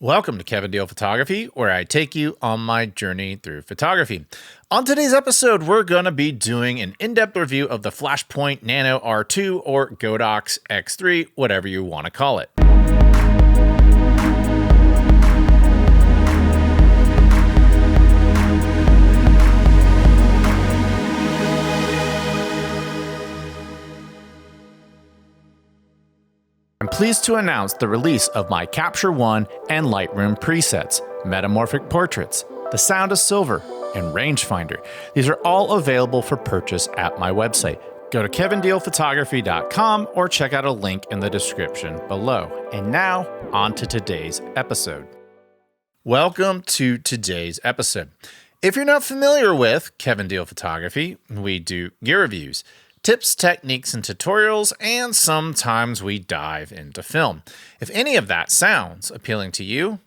Welcome to Kevin Deal Photography, where I take you on my journey through photography. On today's episode, we're going to be doing an in-depth review of the Flashpoint Nano R2 or Godox X3, whatever you want to call it. I'm pleased to announce the release of my Capture One and Lightroom presets, Metamorphic Portraits, The Sound of Silver, and Rangefinder. These are all available for purchase at my website. Go to kevindealphotography.com or check out a link in the description below. And now, on to today's episode. Welcome to today's episode. If you're not familiar with Kevin Deal Photography, we do gear reviews, tips, techniques, and tutorials, and sometimes we dive into film. If any of that sounds appealing to you,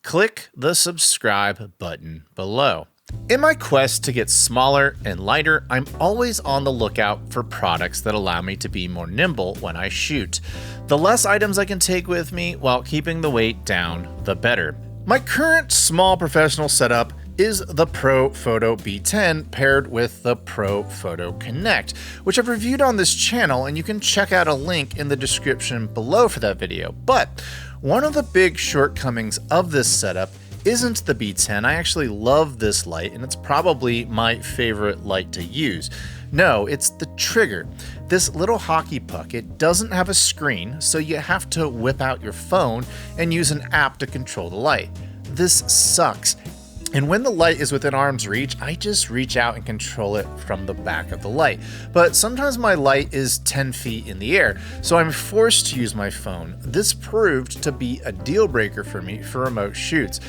click the subscribe button below. In my quest to get smaller and lighter, I'm always on the lookout for products that allow me to be more nimble when I shoot. The less items I can take with me while keeping the weight down, the better. My current small professional setup is the Profoto B10 paired with the Profoto Connect, which I've reviewed on this channel, and you can check out a link in the description below for that video. But one of the big shortcomings of this setup isn't the B10. I actually love this light, and it's probably my favorite light to use. No, it's the trigger. This little hockey puck, it doesn't have a screen, so you have to whip out your phone and use an app to control the light. This sucks. And when the light is within arm's reach, I just reach out and control it from the back of the light. But sometimes my light is 10 feet in the air, so I'm forced to use my phone. This proved to be a deal breaker for me for remote shoots.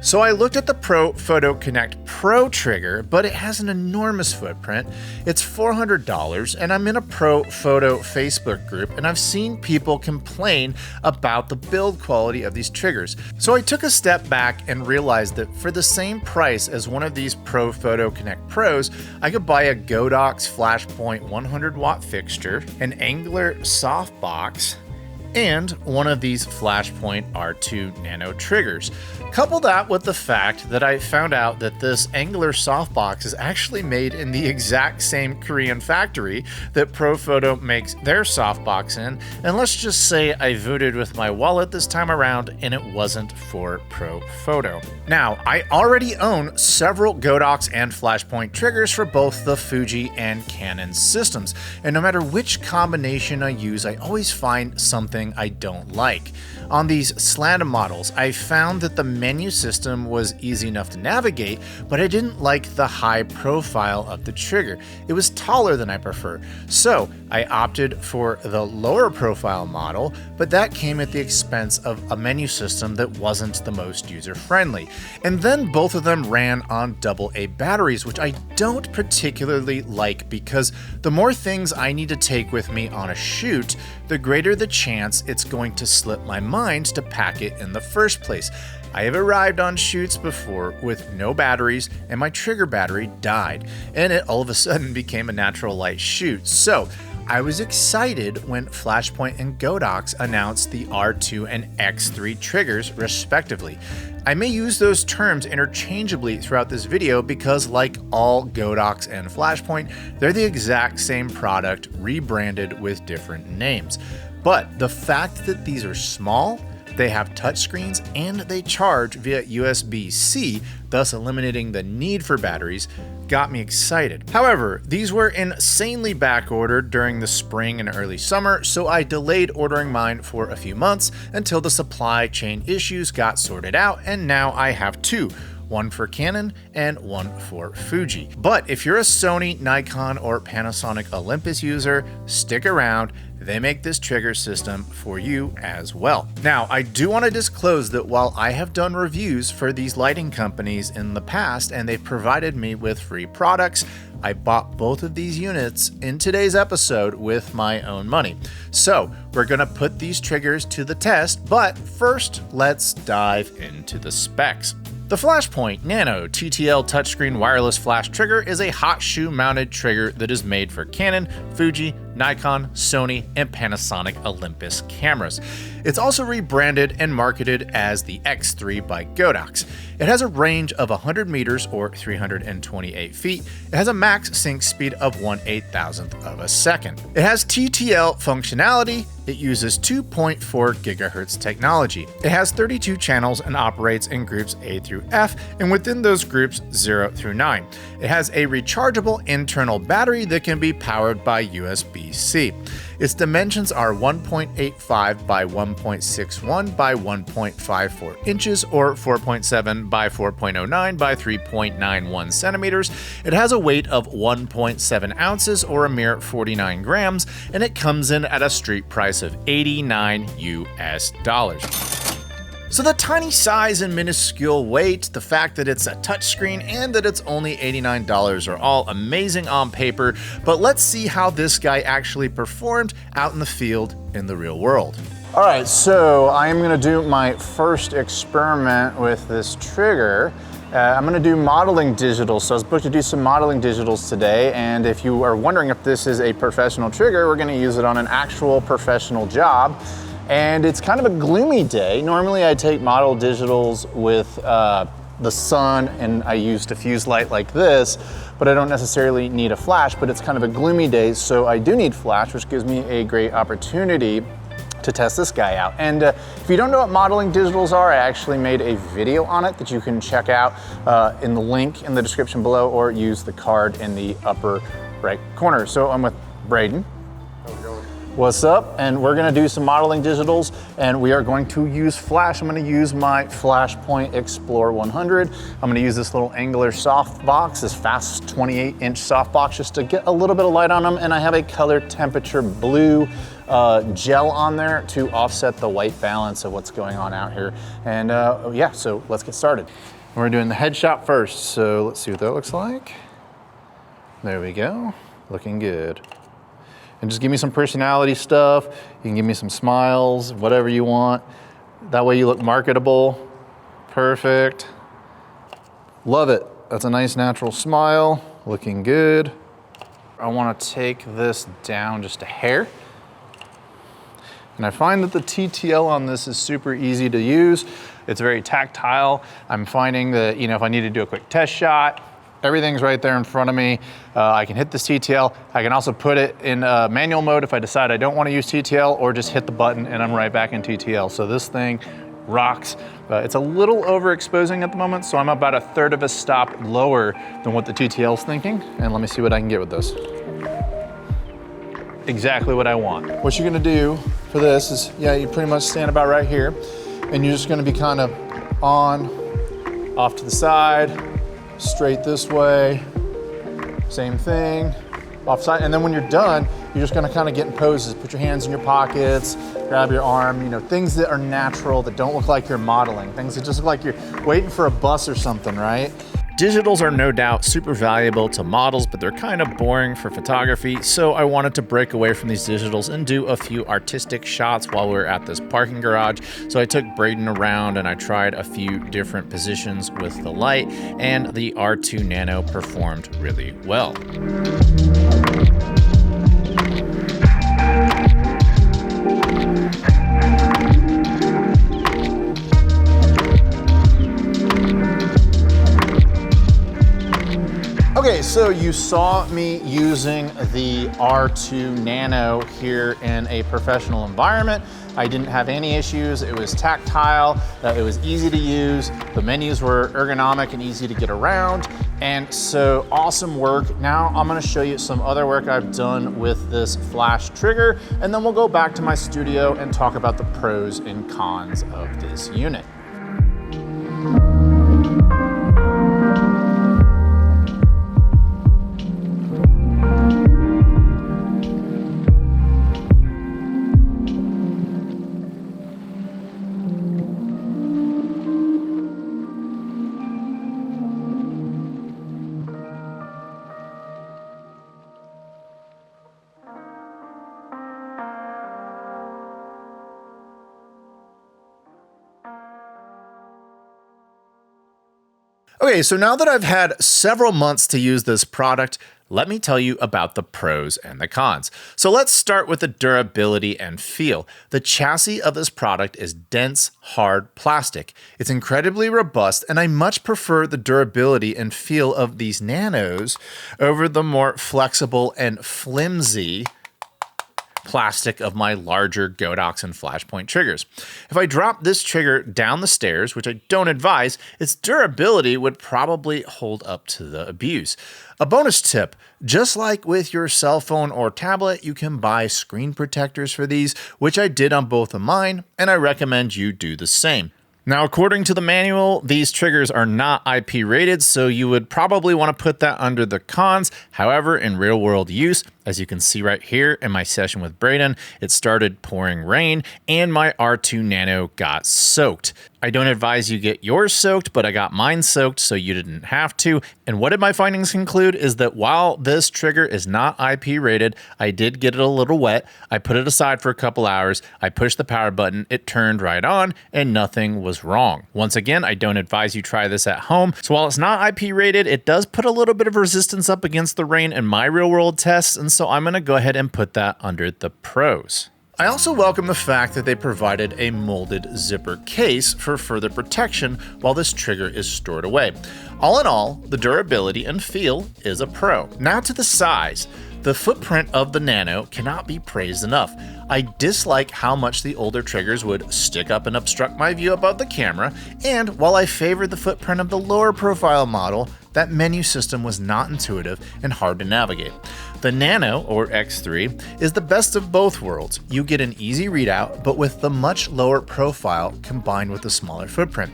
So I looked at the Profoto Connect Pro trigger, but it has an enormous footprint. It's $400, and I'm in a Profoto Facebook group, and I've seen people complain about the build quality of these triggers. So I took a step back and realized that for the same price as one of these Profoto Connect Pros, I could buy a Godox Flashpoint 100 watt fixture, an Angler softbox, and one of these Flashpoint R2 Nano triggers. Couple that with the fact that I found out that this Angler softbox is actually made in the exact same Korean factory that Profoto makes their softbox in, and let's just say I voted with my wallet this time around and it wasn't for Profoto. Now, I already own several Godox and Flashpoint triggers for both the Fuji and Canon systems, and no matter which combination I use, I always find something I don't like. On these slant models, I found that the menu system was easy enough to navigate, but I didn't like the high profile of the trigger. It was taller than I prefer. So I opted for the lower profile model, but that came at the expense of a menu system that wasn't the most user-friendly. And then both of them ran on AA batteries, which I don't particularly like because the more things I need to take with me on a shoot, the greater the chance it's going to slip my mind to pack it in the first place. I have arrived on shoots before with no batteries and my trigger battery died, and it all of a sudden became a natural light shoot. So I was excited when Flashpoint and Godox announced the R2 and X3 triggers respectively. I may use those terms interchangeably throughout this video because, like all Godox and Flashpoint, they're the exact same product rebranded with different names. But the fact that these are small, they have touchscreens, and they charge via USB-C, thus eliminating the need for batteries, got me excited. However, these were insanely backordered during the spring and early summer, so I delayed ordering mine for a few months until the supply chain issues got sorted out, and now I have two. One for Canon and one for Fuji. But if you're a Sony, Nikon, or Panasonic Olympus user, stick around. They make this trigger system for you as well. Now, I do want to disclose that while I have done reviews for these lighting companies in the past and they've provided me with free products, I bought both of these units in today's episode with my own money. So we're going to put these triggers to the test, but first, let's dive into the specs. The Flashpoint Nano TTL touchscreen wireless flash trigger is a hot shoe mounted trigger that is made for Canon, Fuji, Nikon, Sony, and Panasonic Olympus cameras. It's also rebranded and marketed as the X3 by Godox. It has a range of 100 meters or 328 feet. It has a max sync speed of 1/8,000th of a second. It has TTL functionality. It uses 2.4 gigahertz technology. It has 32 channels and operates in groups A through F, and within those groups 0 through 9. It has a rechargeable internal battery that can be powered by USB-C. Its dimensions are 1.85 by 1.61 by 1.54 inches or 4.7 by 4.09 by 3.91 centimeters. It has a weight of 1.7 ounces or a mere 49 grams, and it comes in at a street price of $89 US. So the tiny size and minuscule weight, the fact that it's a touchscreen, and that it's only $89 are all amazing on paper, but let's see how this guy actually performed out in the field in the real world. All right, so I'm gonna do my first experiment with this trigger. I'm gonna do modeling digitals, so I was booked to do some modeling digitals today, and if you are wondering if this is a professional trigger, we're gonna use it on an actual professional job. And it's kind of a gloomy day. Normally I take model digitals with the sun and I use diffuse light like this, but I don't necessarily need a flash, but it's kind of a gloomy day, so I do need flash, which gives me a great opportunity to test this guy out. And if you don't know what modeling digitals are, I actually made a video on it that you can check out in the link in the description below, or use the card in the upper right corner. So I'm with Braden. What's up? And we're gonna do some modeling digitals, and we are going to use flash. I'm gonna use my Flashpoint Explore 100. I'm gonna use this little angular softbox, this fast 28-inch softbox, just to get a little bit of light on them. And I have a color temperature blue gel on there to offset the white balance of what's going on out here. And yeah, so let's get started. We're doing the headshot first, so let's see what that looks like. There we go, looking good. And just give me some personality stuff. You can give me some smiles, whatever you want. That way you look marketable. Perfect. Love it. That's a nice natural smile, looking good. I want to take this down just a hair. And I find that the TTL on this is super easy to use. It's very tactile. I'm finding that, you know, if I need to do a quick test shot, everything's right there in front of me. I can hit this TTL. I can also put it in manual mode if I decide I don't want to use TTL, or just hit the button and I'm right back in TTL. So this thing rocks. It's a little overexposing at the moment, so I'm about 1/3 of a stop lower than what the TTL is thinking. And let me see what I can get with this. Exactly what I want. What you're gonna do for this is, yeah, you pretty much stand about right here, and you're just gonna be kind of on, off to the side, straight this way, same thing, offside. And then when you're done, you're just gonna kind of get in poses. Put your hands in your pockets, grab your arm, you know, things that are natural, that don't look like you're modeling, things that just look like you're waiting for a bus or something, right? Digitals are no doubt super valuable to models, but they're kind of boring for photography, so I wanted to break away from these digitals and do a few artistic shots while we were at this parking garage. So I took Braden around and I tried a few different positions with the light, and the R2 Nano performed really well. Okay, so you saw me using the R2 Nano here in a professional environment. I didn't have any issues. It was tactile, it was easy to use. The menus were ergonomic and easy to get around. And so awesome work. Now I'm gonna show you some other work I've done with this flash trigger, and then we'll go back to my studio and talk about the pros and cons of this unit. Okay, so now that I've had several months to use this product, let me tell you about the pros and the cons. So let's start with the durability and feel. The chassis of this product is dense, hard plastic. It's incredibly robust, and I much prefer the durability and feel of these Nanos over the more flexible and flimsy plastic of my larger Godox and Flashpoint triggers. If I drop this trigger down the stairs, which I don't advise, its durability would probably hold up to the abuse. A bonus tip, just like with your cell phone or tablet, you can buy screen protectors for these, which I did on both of mine, and I recommend you do the same. Now, according to the manual, these triggers are not IP rated, so you would probably want to put that under the cons. However, in real world use, as you can see right here in my session with Braden, it started pouring rain and my R2 Nano got soaked. I don't advise you get yours soaked, but I got mine soaked so you didn't have to. And what did my findings conclude is that while this trigger is not IP rated, I did get it a little wet. I put it aside for a couple hours. I pushed the power button, it turned right on, and nothing was wrong. Once again, I don't advise you try this at home. So while it's not IP rated, it does put a little bit of resistance up against the rain in my real world tests, and so I'm going to go ahead and put that under the pros. I also welcome the fact that they provided a molded zipper case for further protection while this trigger is stored away. All in all, the durability and feel is a pro. Now to the size. The footprint of the Nano cannot be praised enough. I dislike how much the older triggers would stick up and obstruct my view above the camera, and while I favored the footprint of the lower profile model, that menu system was not intuitive and hard to navigate. The Nano, or X3, is the best of both worlds. You get an easy readout, but with the much lower profile combined with the smaller footprint.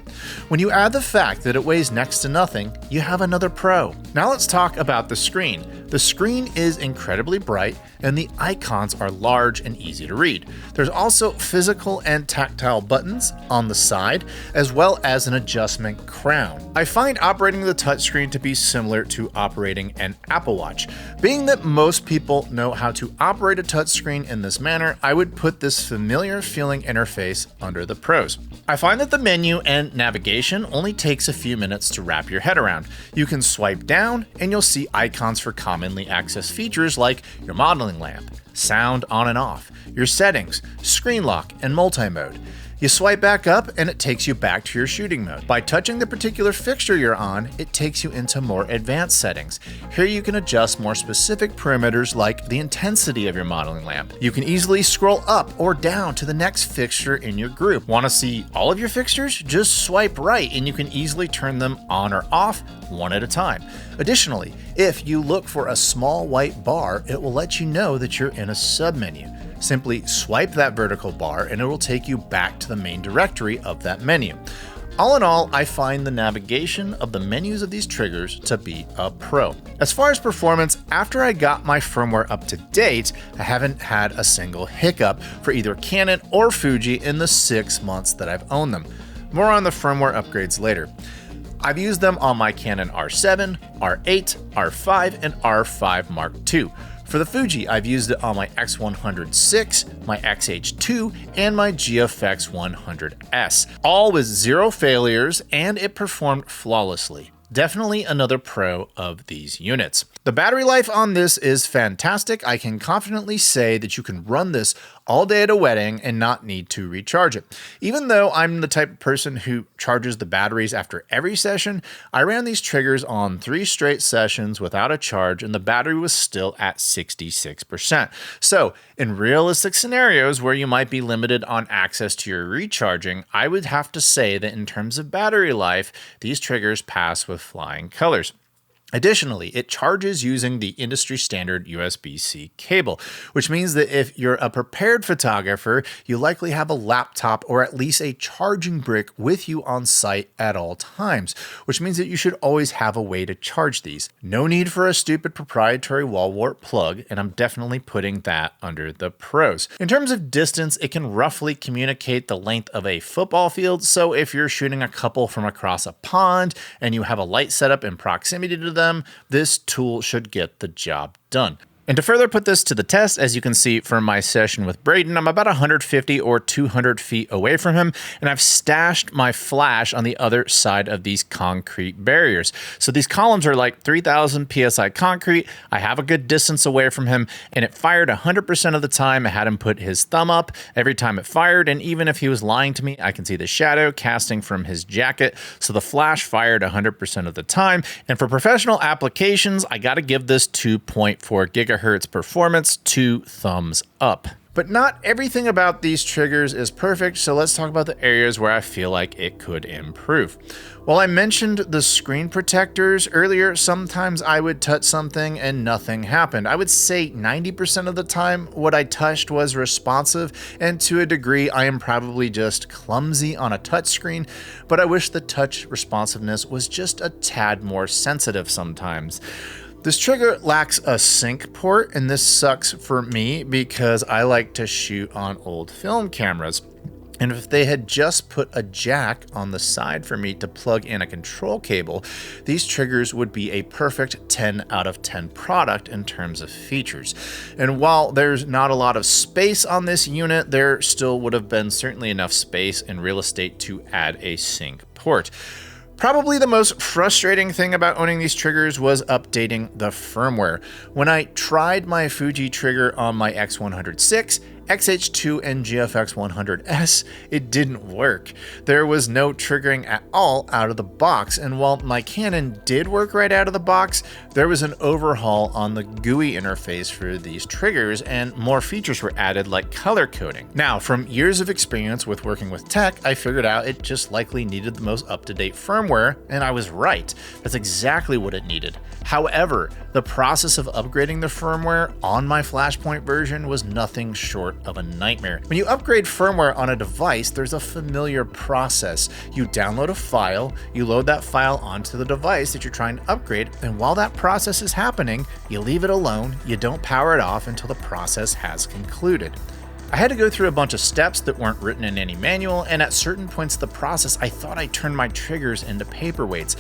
When you add the fact that it weighs next to nothing, you have another pro. Now let's talk about the screen. The screen is incredibly bright, and the icons are large and easy to read. There's also physical and tactile buttons on the side, as well as an adjustment crown. I find operating the touchscreen to be similar to operating an Apple Watch. Being that most people know how to operate a touchscreen in this manner, I would put this familiar feeling interface under the pros. I find that the menu and navigation only takes a few minutes to wrap your head around. You can swipe down and you'll see icons for commonly accessed features like your modeling lamp, sound on and off, your settings, screen lock, and multi-mode. You swipe back up and it takes you back to your shooting mode. By touching the particular fixture you're on, it takes you into more advanced settings. Here you can adjust more specific parameters like the intensity of your modeling lamp. You can easily scroll up or down to the next fixture in your group. Want to see all of your fixtures? Just swipe right and you can easily turn them on or off one at a time. Additionally, if you look for a small white bar, it will let you know that you're in a submenu. Simply swipe that vertical bar and it will take you back to the main directory of that menu. All in all, I find the navigation of the menus of these triggers to be a pro. As far as performance, after I got my firmware up to date, I haven't had a single hiccup for either Canon or Fuji in the 6 months that I've owned them. More on the firmware upgrades later. I've used them on my Canon R7, R8, R5, and R5 Mark II. For the Fuji, I've used it on my X100VI, my XH2, and my GFX 100S, all with zero failures, and it performed flawlessly. Definitely another pro of these units. The battery life on this is fantastic. I can confidently say that you can run this all day at a wedding and not need to recharge it. Even though I'm the type of person who charges the batteries after every session, I ran these triggers on 3 straight sessions without a charge and the battery was still at 66%. So in realistic scenarios where you might be limited on access to your recharging, I would have to say that in terms of battery life, these triggers pass with flying colors. Additionally, it charges using the industry standard USB-C cable, which means that if you're a prepared photographer, you likely have a laptop or at least a charging brick with you on site at all times, which means that you should always have a way to charge these. No need for a stupid proprietary wall wart plug, and I'm definitely putting that under the pros. In terms of distance, it can roughly communicate the length of a football field, so if you're shooting a couple from across a pond and you have a light setup in proximity to them, this tool should get the job done. And to further put this to the test, as you can see from my session with Braden, I'm about 150 or 200 feet away from him, and I've stashed my flash on the other side of these concrete barriers. So these columns are like 3,000 PSI concrete. I have a good distance away from him, and it fired 100% of the time. I had him put his thumb up every time it fired, and even if he was lying to me, I can see the shadow casting from his jacket. So the flash fired 100% of the time. And for professional applications, I got to give this 2.4 gigahertz performance 2 thumbs up. But not everything about these triggers is perfect, so let's talk about the areas where I feel like it could improve. While I mentioned the screen protectors earlier, sometimes I would touch something and nothing happened. I would say 90% of the time what I touched was responsive, and to a degree I am probably just clumsy on a touch screen, but I wish the touch responsiveness was just a tad more sensitive sometimes. This trigger lacks a sync port, and this sucks for me because I like to shoot on old film cameras. And if they had just put a jack on the side for me to plug in a control cable, these triggers would be a perfect 10 out of 10 product in terms of features. And while there's not a lot of space on this unit, there still would have been certainly enough space and real estate to add a sync port. Probably the most frustrating thing about owning these triggers was updating the firmware. When I tried my Fuji trigger on my X100VI, XH2 and GFX 100S, it didn't work. There was no triggering at all out of the box, and while my Canon did work right out of the box, there was an overhaul on the GUI interface for these triggers, and more features were added like color coding. Now, from years of experience with working with tech, I figured out it just likely needed the most up-to-date firmware, and I was right. That's exactly what it needed. However, the process of upgrading the firmware on my Flashpoint version was nothing short of a nightmare. When you upgrade firmware on a device, there's a familiar process. You download a file, you load that file onto the device that you're trying to upgrade, and while that process is happening, you leave it alone, you don't power it off until the process has concluded. I had to go through a bunch of steps that weren't written in any manual, and at certain points of the process, I thought I turned my triggers into paperweights.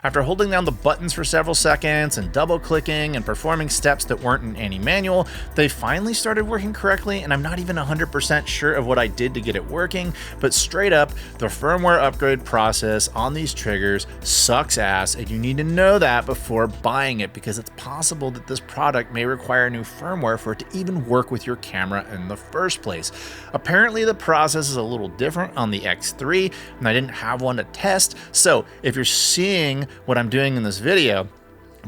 After holding down the buttons for several seconds and double clicking and performing steps that weren't in any manual, they finally started working correctly, and I'm not even 100% sure of what I did to get it working, but straight up, the firmware upgrade process on these triggers sucks ass, and you need to know that before buying it, because it's possible that this product may require new firmware for it to even work with your camera in the first place. Apparently the process is a little different on the X3, and I didn't have one to test, so if you're seeing what I'm doing in this video,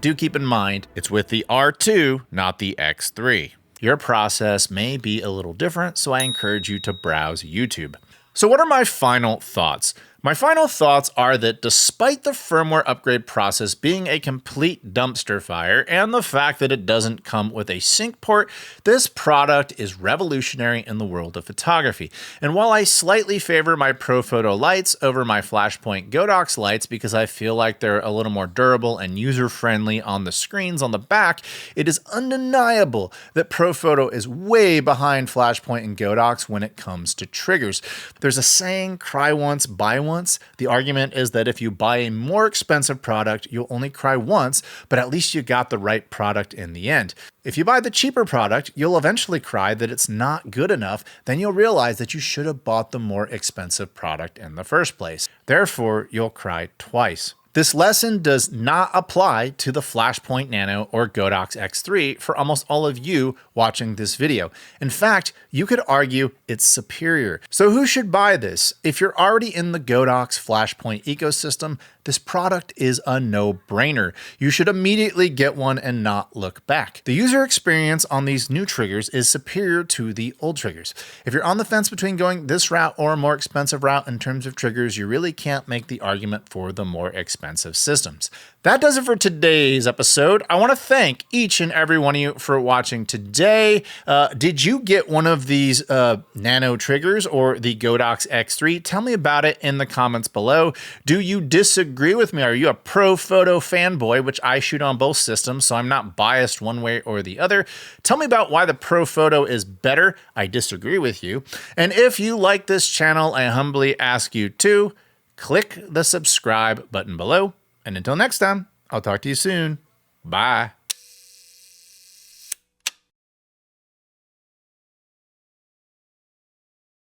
do keep in mind it's with the R2, not the X3. Your process may be a little different, so I encourage you to browse YouTube. So what are my final thoughts? My final thoughts are that despite the firmware upgrade process being a complete dumpster fire and the fact that it doesn't come with a sync port, this product is revolutionary in the world of photography. And while I slightly favor my Profoto lights over my Flashpoint Godox lights because I feel like they're a little more durable and user-friendly on the screens on the back, it is undeniable that Profoto is way behind Flashpoint and Godox when it comes to triggers. There's a saying, cry once, buy once. The argument is that if you buy a more expensive product, you'll only cry once, but at least you got the right product in the end. If you buy the cheaper product, you'll eventually cry that it's not good enough, then you'll realize that you should have bought the more expensive product in the first place. Therefore, you'll cry twice. This lesson does not apply to the Flashpoint Nano or Godox X3 for almost all of you watching this video. In fact, you could argue it's superior. So who should buy this? If you're already in the Godox Flashpoint ecosystem, this product is a no-brainer. You should immediately get one and not look back. The user experience on these new triggers is superior to the old triggers. If you're on the fence between going this route or a more expensive route in terms of triggers, you really can't make the argument for the more expensive systems. That does it for today's episode. I want to thank each and every one of you for watching today. Did you get one of these Nano triggers or the Godox X3? Tell me about it in the comments below. Do you disagree with me? Are you a Profoto fanboy, which I shoot on both systems, so I'm not biased one way or the other? Tell me about why the Profoto is better. I disagree with you. And if you like this channel, I humbly ask you to click the subscribe button below And until next time, I'll talk to you soon. Bye.